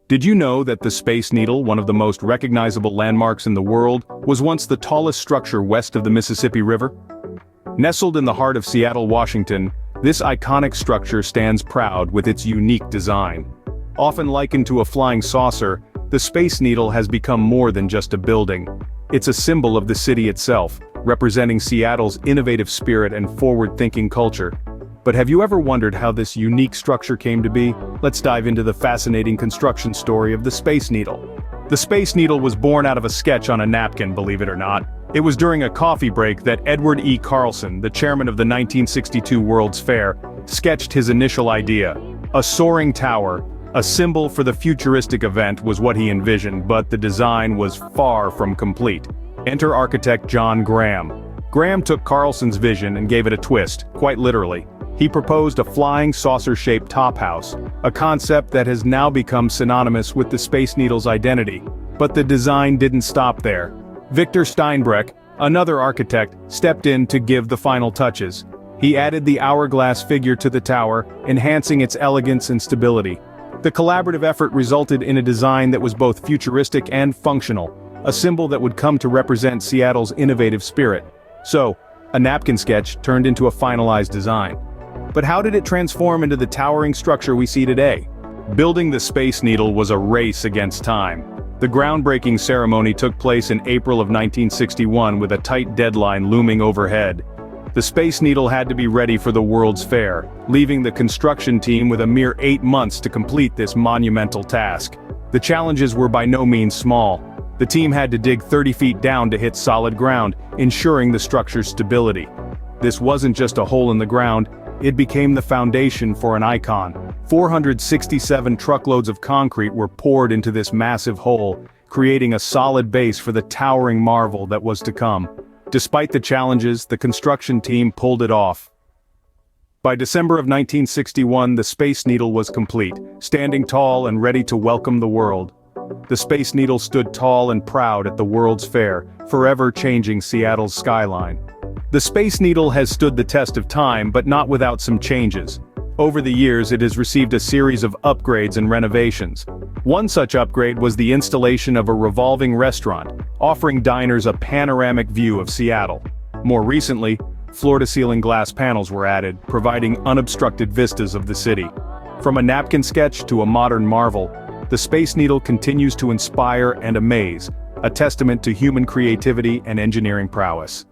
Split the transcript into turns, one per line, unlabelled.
Did you know that the Space Needle, one of the most recognizable landmarks in the world, was once the tallest structure west of the Mississippi River? Nestled in the heart of Seattle, Washington, this iconic structure stands proud with its unique design. Often likened to a flying saucer, the Space Needle has become more than just a building. It's a symbol of the city itself, representing Seattle's innovative spirit and forward-thinking culture. But have you ever wondered how this unique structure came to be? Let's dive into the fascinating construction story of the Space Needle. The Space Needle was born out of a sketch on a napkin, believe it or not. It was during a coffee break that Edward E. Carlson, the chairman of the 1962 World's Fair, sketched his initial idea. A soaring tower, a symbol for the futuristic event, was what he envisioned, but the design was far from complete. Enter architect John Graham. Graham took Carlson's vision and gave it a twist, quite literally. He proposed a flying saucer-shaped top house, a concept that has now become synonymous with the Space Needle's identity. But the design didn't stop there. Victor Steinbreck, another architect, stepped in to give the final touches. He added the hourglass figure to the tower, enhancing its elegance and stability. The collaborative effort resulted in a design that was both futuristic and functional, a symbol that would come to represent Seattle's innovative spirit. So, a napkin sketch turned into a finalized design. But how did it transform into the towering structure we see today? Building the Space Needle was a race against time. The groundbreaking ceremony took place in April of 1961 with a tight deadline looming overhead. The Space Needle had to be ready for the World's Fair, leaving the construction team with a mere 8 months to complete this monumental task. The challenges were by no means small. The team had to dig 30 feet down to hit solid ground, ensuring the structure's stability. This wasn't just a hole in the ground, it became the foundation for an icon. 467 truckloads of concrete were poured into this massive hole, creating a solid base for the towering marvel that was to come. Despite the challenges, the construction team pulled it off. By December of 1961, the Space Needle was complete, standing tall and ready to welcome the world. The Space Needle stood tall and proud at the World's Fair, forever changing Seattle's skyline. The Space Needle has stood the test of time, but not without some changes. Over the years, it has received a series of upgrades and renovations. One such upgrade was the installation of a revolving restaurant, offering diners a panoramic view of Seattle. More recently, floor-to-ceiling glass panels were added, providing unobstructed vistas of the city. From a napkin sketch to a modern marvel, the Space Needle continues to inspire and amaze, a testament to human creativity and engineering prowess.